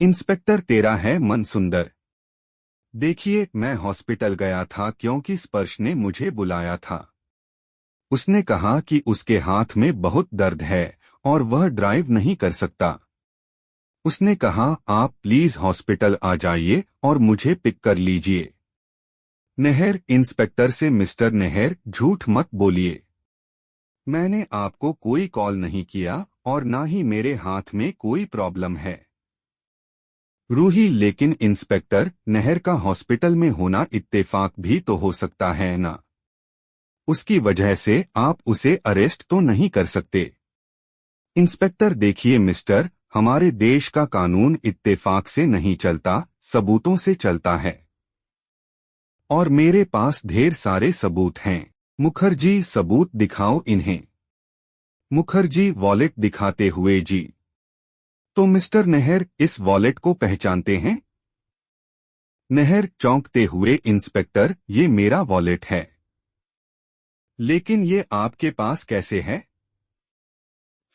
Inspector, तेरा है मन सुंदर। देखिए, मैं हॉस्पिटल गया था क्योंकि स्पर्श ने मुझे बुलाया था। उसने कहा कि उसके हाथ में बहुत दर्द है और वह ड्राइव नहीं कर सकता। उसने कहा, आप प्लीज हॉस्पिटल आ जाइए और मुझे पिक कर लीजिए। नेहर, इंस्पेक्टर से मिस्टर नेहर, झूठ मत बोलिए। मैंने आपको कोई कॉल नहीं किया और ना ही मेरे हाथ में कोई प्रॉब्लम है। रूही, लेकिन इंस्पेक्टर, नेहर का हॉस्पिटल में होना इत्तेफाक भी तो हो सकता है ना। उसकी वजह से आप उसे अरेस्ट तो नहीं कर सकते। इंस्पेक्टर, देखिए मिस्टर, हमारे देश का कानून इत्तेफाक से नहीं चलता, सबूतों से चलता है। और मेरे पास ढेर सारे सबूत हैं। मुखर्जी, सबूत दिखाओ इन्हें। मुखर्जी, वॉलेट दिखाते हुए जी। तो मिस्टर नेहर, इस वॉलेट को पहचानते हैं? नेहर, चौंकते हुए, इंस्पेक्टर, ये मेरा वॉलेट है। लेकिन ये आपके पास कैसे है?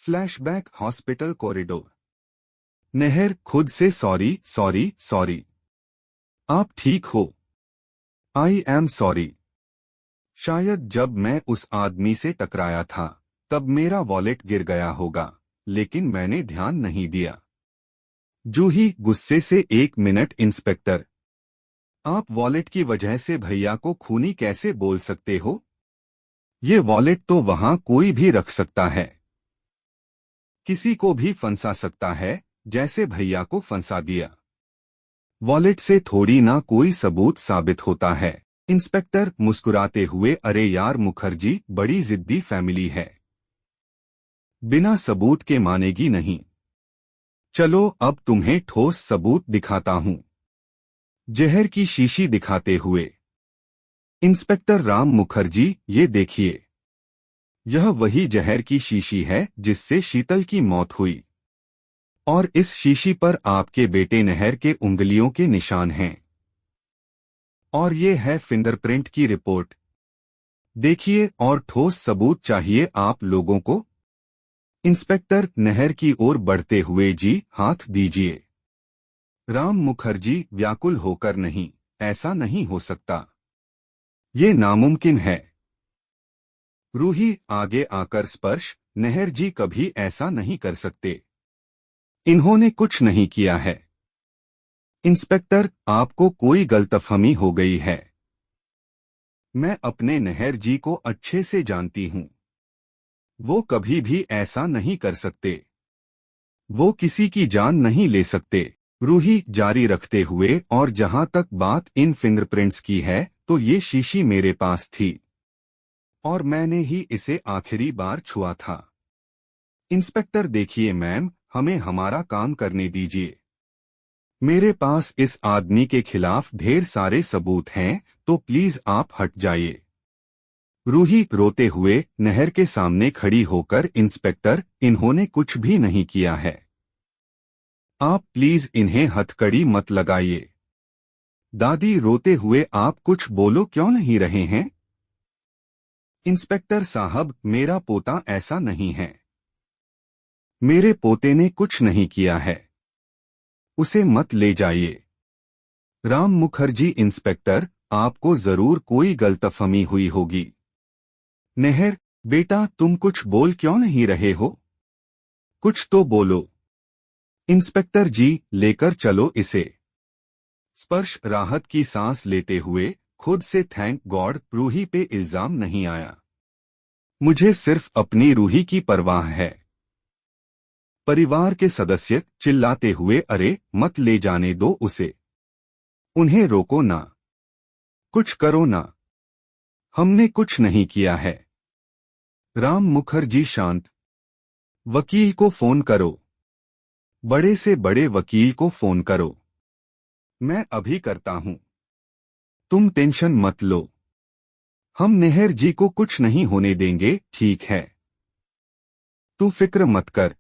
Flashback, hospital corridor. नेहर, खुद से सॉरी सॉरी सॉरी। आप ठीक हो? I am sorry. शायद जब मैं उस आदमी से टकराया था तब मेरा वॉलेट गिर गया होगा, लेकिन मैंने ध्यान नहीं दिया। जूही, गुस्से से, 1 मिनट इंस्पेक्टर। आप वॉलेट की वजह से भैया को खूनी कैसे बोल सकते हो? ये वॉलेट तो वहां कोई भी रख सकता है, किसी को भी फंसा सकता है, जैसे भैया को फंसा दिया। वॉलेट से थोड़ी ना कोई सबूत साबित होता है। इंस्पेक्टर, मुस्कुराते हुए, अरे यार मुखर्जी, बड़ी जिद्दी फैमिली है, बिना सबूत के मानेगी नहीं। चलो अब तुम्हें ठोस सबूत दिखाता हूं। जहर की शीशी दिखाते हुए। इंस्पेक्टर राम मुखर्जी, ये देखिए, यह वही जहर की शीशी है जिससे शीतल की मौत हुई। और इस शीशी पर आपके बेटे नेहर के उंगलियों के निशान हैं। और ये है फिंगरप्रिंट की रिपोर्ट। देखिए, और ठोस सबूत चाहिए आप लोगों को। इंस्पेक्टर, नेहर की ओर बढ़ते हुए, जी, हाथ दीजिए। राम मुखर्जी, व्याकुल होकर, नहीं, ऐसा नहीं हो सकता, ये नामुमकिन है। रूही, आगे आकर स्पर्श, नेहर जी कभी ऐसा नहीं कर सकते, इन्होंने कुछ नहीं किया है। इंस्पेक्टर, आपको कोई गलतफहमी हो गई है। मैं अपने नेहर जी को अच्छे से जानती हूँ, वो कभी भी ऐसा नहीं कर सकते, वो किसी की जान नहीं ले सकते। रूही, जारी रखते हुए, और जहां तक बात इन फिंगरप्रिंट्स की है, तो ये शीशी मेरे पास थी और मैंने ही इसे आखिरी बार छुआ था। इंस्पेक्टर, देखिए मैम, हमें हमारा काम करने दीजिए। मेरे पास इस आदमी के खिलाफ ढेर सारे सबूत हैं, तो प्लीज आप हट जाइए। रूही, रोते हुए, नहर के सामने खड़ी होकर, इंस्पेक्टर, इन्होंने कुछ भी नहीं किया है, आप प्लीज इन्हें हथकड़ी मत लगाइए। दादी, रोते हुए, आप कुछ बोलो क्यों नहीं रहे हैं? इंस्पेक्टर साहब, मेरा पोता ऐसा नहीं है, मेरे पोते ने कुछ नहीं किया है, उसे मत ले जाइए। राम मुखर्जी, इंस्पेक्टर, आपको जरूर कोई गलतफहमी हुई होगी। नेहर, बेटा, तुम कुछ बोल क्यों नहीं रहे हो? कुछ तो बोलो। इंस्पेक्टर जी, लेकर चलो इसे। स्पर्श, राहत की सांस लेते हुए, खुद से, थैंक गॉड, रूही पे इल्जाम नहीं आया, मुझे सिर्फ अपनी रूही की परवाह है। परिवार के सदस्य चिल्लाते हुए, अरे मत ले जाने दो उसे, उन्हें रोको ना, कुछ करो ना, हमने कुछ नहीं किया है। राम मुखर्जी शांत, वकील को फोन करो, बड़े से बड़े वकील को फोन करो। मैं अभी करता हूं, तुम टेंशन मत लो, हम नेहर जी को कुछ नहीं होने देंगे, ठीक है, तू फिक्र मत कर।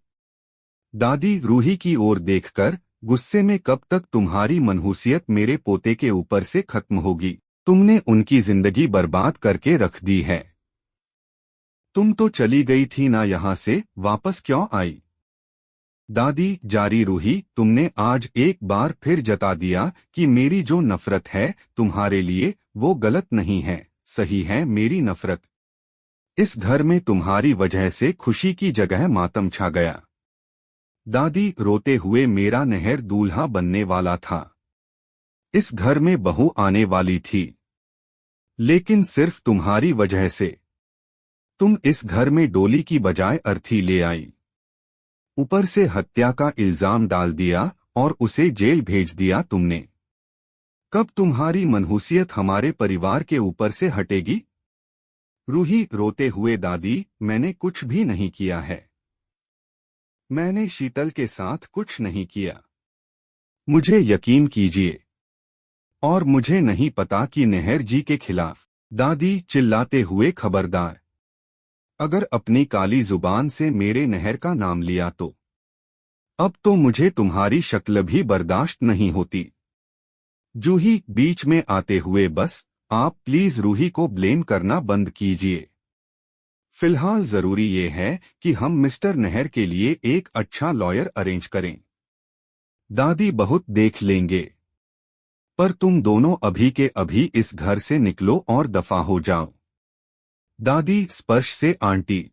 दादी, रूही की ओर देखकर, गुस्से में, कब तक तुम्हारी मनहूसियत मेरे पोते के ऊपर से खत्म होगी? तुमने उनकी जिंदगी बर्बाद करके रख दी है। तुम तो चली गई थी ना, यहां से वापस क्यों आई? दादी जारी रूही, तुमने आज एक बार फिर जता दिया कि मेरी जो नफरत है तुम्हारे लिए वो गलत नहीं है, सही है मेरी नफरत। इस घर में तुम्हारी वजह से खुशी की जगह मातम छा गया। दादी रोते हुए, मेरा नहर दूल्हा बनने वाला था, इस घर में बहू आने वाली थी, लेकिन सिर्फ तुम्हारी वजह से। तुम इस घर में डोली की बजाय अर्थी ले आई, ऊपर से हत्या का इल्जाम डाल दिया और उसे जेल भेज दिया तुमने। कब तुम्हारी मनहूसियत हमारे परिवार के ऊपर से हटेगी? रूही रोते हुए, दादी मैंने कुछ भी नहीं किया है, मैंने शीतल के साथ कुछ नहीं किया, मुझे यकीन कीजिए। और मुझे नहीं पता कि नहर जी के खिलाफ। दादी चिल्लाते हुए, खबरदार, अगर अपनी काली जुबान से मेरे नहर का नाम लिया तो अब तो मुझे तुम्हारी शक्ल भी बर्दाश्त नहीं होती। जूही बीच में आते हुए, बस आप प्लीज रूही को ब्लेम करना बंद कीजिए। फिलहाल जरूरी ये है कि हम मिस्टर नहर के लिए एक अच्छा लॉयर अरेंज करें। दादी बहुत देख लेंगे, पर तुम दोनों अभी के अभी इस घर से निकलो और दफा हो जाओ। दादी स्पर्श से, आंटी,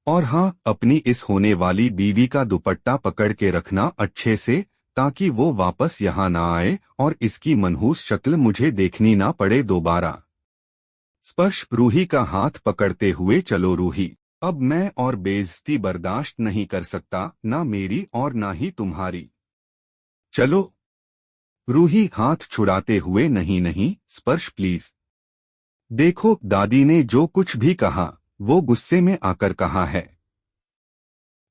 और हाँ, अपनी इस होने वाली बीवी का दुपट्टा पकड़ के रखना अच्छे से, ताकि वो वापस यहाँ ना आए और इसकी मनहूस शक्ल मुझे देखनी ना पड़े दोबारा। स्पर्श रूही का हाथ पकड़ते हुए, चलो रूही, अब मैं और बेइज्जती बर्दाश्त नहीं कर सकता, ना मेरी और ना ही तुम्हारी। चलो। रूही हाथ छुड़ाते हुए, नहीं नहीं स्पर्श प्लीज। देखो, दादी ने जो कुछ भी कहा वो गुस्से में आकर कहा है,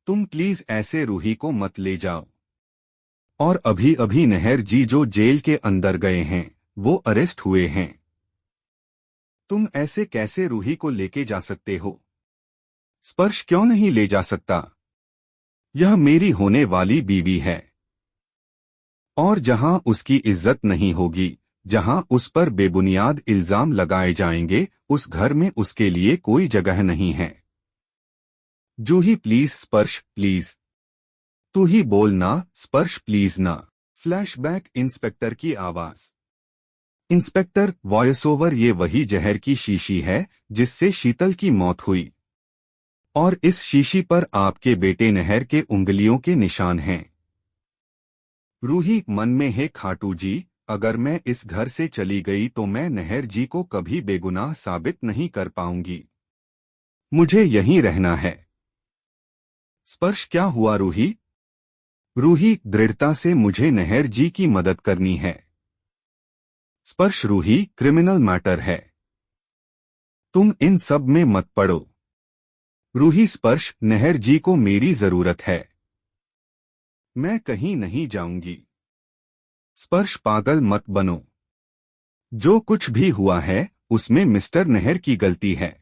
तुम प्लीज ऐसे रूही को मत ले जाओ। और अभी अभी नहर जी जो जेल के अंदर गए हैं वो अरेस्ट हुए हैं, तुम ऐसे कैसे रूही को लेके जा सकते हो? स्पर्श क्यों नहीं ले जा सकता? यह मेरी होने वाली बीवी है, और जहां उसकी इज्जत नहीं होगी, जहां उस पर बेबुनियाद इल्जाम लगाए जाएंगे, उस घर में उसके लिए कोई जगह नहीं है। जूही प्लीज, स्पर्श प्लीज, तू ही बोल ना, स्पर्श प्लीज ना। फ्लैशबैक, इंस्पेक्टर की आवाज। इंस्पेक्टर वॉइस ओवर, ये वही जहर की शीशी है जिससे शीतल की मौत हुई, और इस शीशी पर आपके बेटे नहर के उंगलियों के निशान हैं। रूही मन में है, खाटू जी, अगर मैं इस घर से चली गई तो मैं नहर जी को कभी बेगुनाह साबित नहीं कर पाऊंगी, मुझे यहीं रहना है। स्पर्श क्या हुआ रूही? रूही दृढ़ता से, मुझे नहर जी की मदद करनी है। स्पर्श रूही, क्रिमिनल मैटर है, तुम इन सब में मत पड़ो। रूही स्पर्श, नहर जी को मेरी जरूरत है, मैं कहीं नहीं जाऊंगी। स्पर्श पागल मत बनो, जो कुछ भी हुआ है उसमें मिस्टर नहर की गलती है।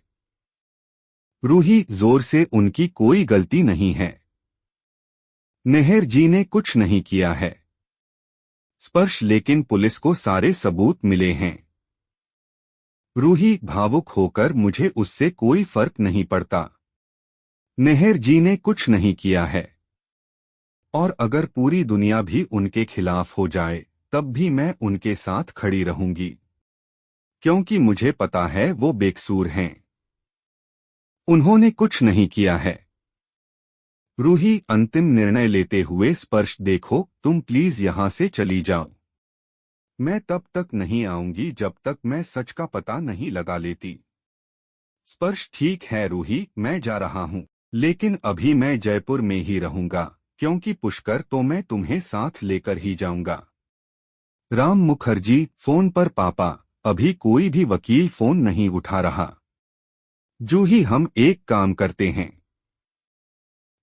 रूही जोर से, उनकी कोई गलती नहीं है, नहर जी ने कुछ नहीं किया है। स्पर्श, लेकिन पुलिस को सारे सबूत मिले हैं। रूही भावुक होकर, मुझे उससे कोई फर्क नहीं पड़ता, नहर जी ने कुछ नहीं किया है, और अगर पूरी दुनिया भी उनके खिलाफ हो जाए तब भी मैं उनके साथ खड़ी रहूंगी, क्योंकि मुझे पता है वो बेकसूर हैं, उन्होंने कुछ नहीं किया है। रूही अंतिम निर्णय लेते हुए, स्पर्श देखो, तुम प्लीज यहां से चली जाओ, मैं तब तक नहीं आऊंगी जब तक मैं सच का पता नहीं लगा लेती। स्पर्श, ठीक है रूही, मैं जा रहा हूं, लेकिन अभी मैं जयपुर में ही रहूंगा, क्योंकि पुष्कर तो मैं तुम्हें साथ लेकर ही जाऊंगा। राम मुखर्जी फोन पर, पापा, अभी कोई भी वकील फोन नहीं उठा रहा। जूही, हम एक काम करते हैं,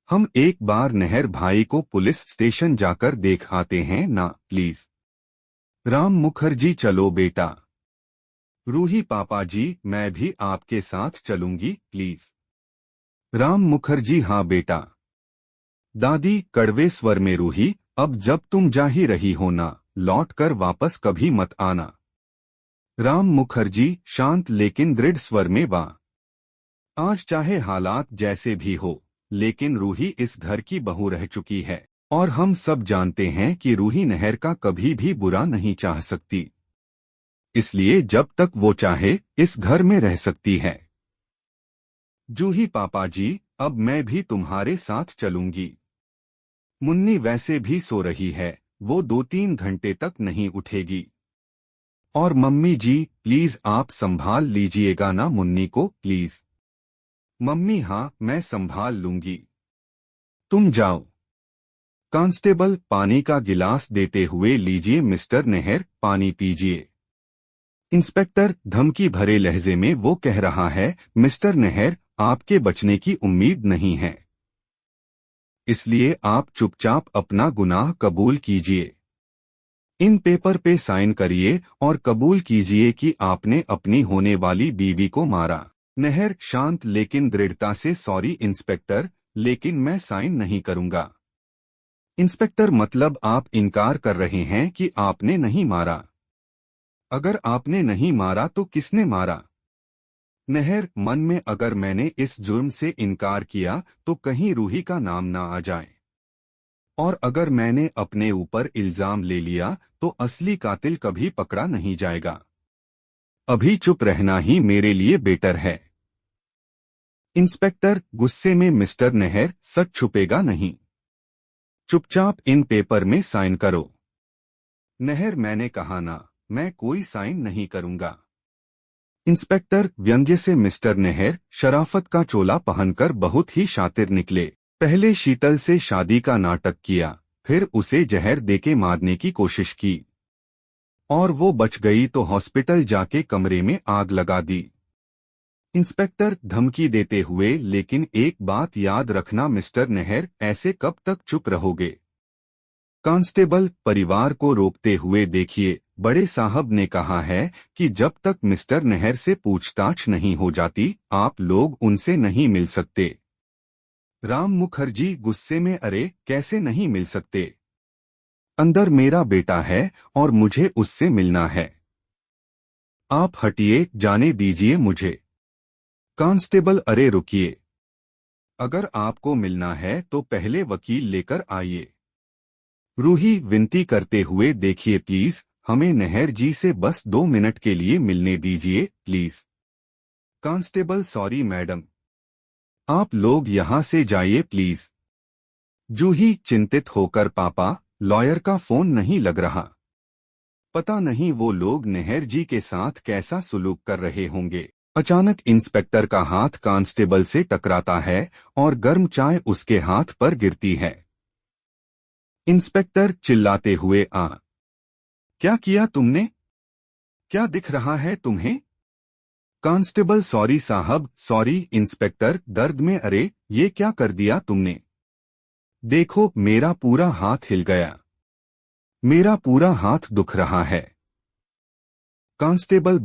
हम एक बार नहर भाई को पुलिस स्टेशन जाकर देख आते हैं ना, प्लीज। राम मुखर्जी, चलो बेटा। रूही, पापा जी, मैं भी आपके साथ चलूंगी, प्लीज। राम मुखर्जी, हाँ बेटा। दादी कड़वे स्वर में, रूही, अब जब तुम जा ही रही हो ना, लौट कर वापस कभी मत आना। राम मुखर्जी शांत लेकिन दृढ़ स्वर में, वाह, आज चाहे हालात जैसे भी हो, लेकिन रूही इस घर की बहू रह चुकी है और हम सब जानते हैं कि रूही नहर का कभी भी बुरा नहीं चाह सकती। इसलिए जब तक वो चाहे इस घर में रह सकती है। जूही पापा जी, अब मैं भी तुम्हारे साथ चलूंगी। मुन्नी वैसे भी सो रही है, वो 2-3 घंटे तक नहीं उठेगी। और मम्मी जी, प्लीज आप संभाल लीजिएगा ना मुन्नी को, प्लीज। मम्मी हाँ, मैं संभाल लूंगी। तुम जाओ। कांस्टेबल पानी का गिलास देते हुए, लीजिए मिस्टर नेहर, पानी पीजिए। इंस्पेक्टर धमकी भरे लहजे में वो कह रहा है, मिस्टर नेहर, आपके बचने की उम्मीद नहीं है, इसलिए आप चुपचाप अपना गुनाह कबूल कीजिए। इन पेपर पे साइन करिए और कबूल कीजिए कि आपने अपनी होने वाली बीवी को मारा। नेहर शांत लेकिन दृढ़ता से, सॉरी इंस्पेक्टर, लेकिन मैं साइन नहीं करूंगा। इंस्पेक्टर मतलब आप इनकार कर रहे हैं कि आपने नहीं मारा? अगर आपने नहीं मारा तो किसने मारा? नेहर मन में, अगर मैंने इस जुर्म से इनकार किया तो कहीं रूही का नाम ना आ जाए, और अगर मैंने अपने ऊपर इल्जाम ले लिया तो असली कातिल कभी पकड़ा नहीं जाएगा। अभी चुप रहना ही मेरे लिए बेटर है। इंस्पेक्टर गुस्से में, मिस्टर नेहर, सच छुपेगा नहीं, चुपचाप इन पेपर में साइन करो। नेहर मैंने कहा ना, मैं कोई साइन नहीं करूंगा। इंस्पेक्टर व्यंग्य से, मिस्टर नेहर शराफत का चोला पहनकर बहुत ही शातिर निकले। पहले शीतल से शादी का नाटक किया, फिर उसे जहर देके मारने की कोशिश की, और वो बच गई तो हॉस्पिटल जाके कमरे में आग लगा दी। इंस्पेक्टर धमकी देते हुए, लेकिन एक बात याद रखना मिस्टर नेहर, ऐसे कब तक चुप रहोगे? कांस्टेबल परिवार को रोकते हुए, देखिए बड़े साहब ने कहा है कि जब तक मिस्टर नेहर से पूछताछ नहीं हो जाती आप लोग उनसे नहीं मिल सकते। राम मुखर्जी गुस्से में, अरे कैसे नहीं मिल सकते? अंदर मेरा बेटा है और मुझे उससे मिलना है। आप हटिए, जाने दीजिए मुझे। कांस्टेबल अरे रुकिए, अगर आपको मिलना है तो पहले वकील लेकर आइए। रूही विनती करते हुए, देखिए प्लीज हमें नेहर जी से बस 2 मिनट के लिए मिलने दीजिए प्लीज। कांस्टेबल सॉरी मैडम, आप लोग यहाँ से जाइए प्लीज। जूही चिंतित होकर, पापा लॉयर का फोन नहीं लग रहा, पता नहीं वो लोग नेहर जी के साथ कैसा सुलूक कर रहे होंगे। अचानक इंस्पेक्टर का हाथ कांस्टेबल से टकराता है और गर्म चाय उसके हाथ पर गिरती है। इंस्पेक्टर चिल्लाते हुए, क्या किया तुमने? क्या दिख रहा है तुम्हें? कांस्टेबल सॉरी साहब, सॉरी। इंस्पेक्टर दर्द में, अरे ये क्या कर दिया तुमने? देखो मेरा पूरा हाथ हिल गया, मेरा पूरा हाथ दुख रहा है। कांस्टेबल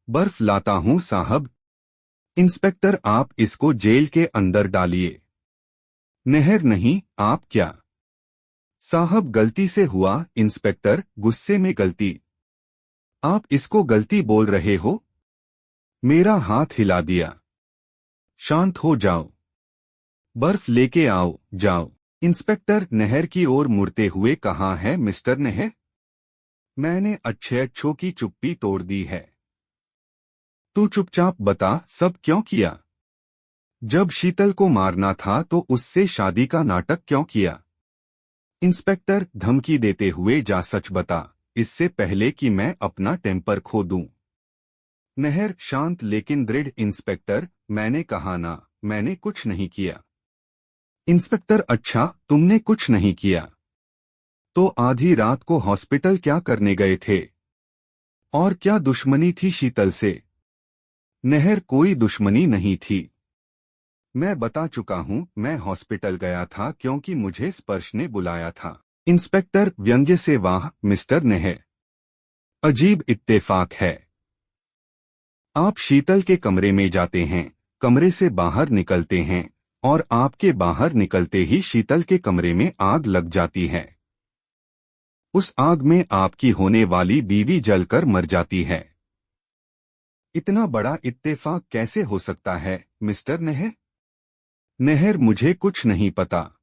बर्फ लाता हूं साहब। इंस्पेक्टर आप इसको जेल के अंदर डालिए। नेहर नहीं, आप क्या? साहब गलती से हुआ। इंस्पेक्टर गुस्से में, गलती? आप इसको गलती बोल रहे हो? मेरा हाथ हिला दिया। शांत हो जाओ, बर्फ लेके आओ, जाओ। इंस्पेक्टर नेहर की ओर मुड़ते हुए, कहाँ है मिस्टर नेहर? मैंने अच्छों की चुप्पी तोड़ दी है। तू चुपचाप बता सब क्यों किया? जब शीतल को मारना था तो उससे शादी का नाटक क्यों किया? इंस्पेक्टर धमकी देते हुए, जा सच बता, इससे पहले कि मैं अपना टेम्पर खो दूं। नेहर शांत लेकिन दृढ़, इंस्पेक्टर मैंने कहा ना, मैंने कुछ नहीं किया। इंस्पेक्टर अच्छा, तुमने कुछ नहीं किया तो आधी रात को हॉस्पिटल क्या करने गए थे? और क्या दुश्मनी थी शीतल से? नेहर कोई दुश्मनी नहीं थी, मैं बता चुका हूं, मैं हॉस्पिटल गया था क्योंकि मुझे स्पर्श ने बुलाया था। इंस्पेक्टर व्यंग्य से, वाह मिस्टर नेहर, अजीब इत्तेफाक है। आप शीतल के कमरे में जाते हैं, कमरे से बाहर निकलते हैं, और आपके बाहर निकलते ही शीतल के कमरे में आग लग जाती है। उस आग में आपकी होने वाली बीवी जलकर मर जाती है। इतना बड़ा इत्तेफाक कैसे हो सकता है मिस्टर नेहर? नहर मुझे कुछ नहीं पता।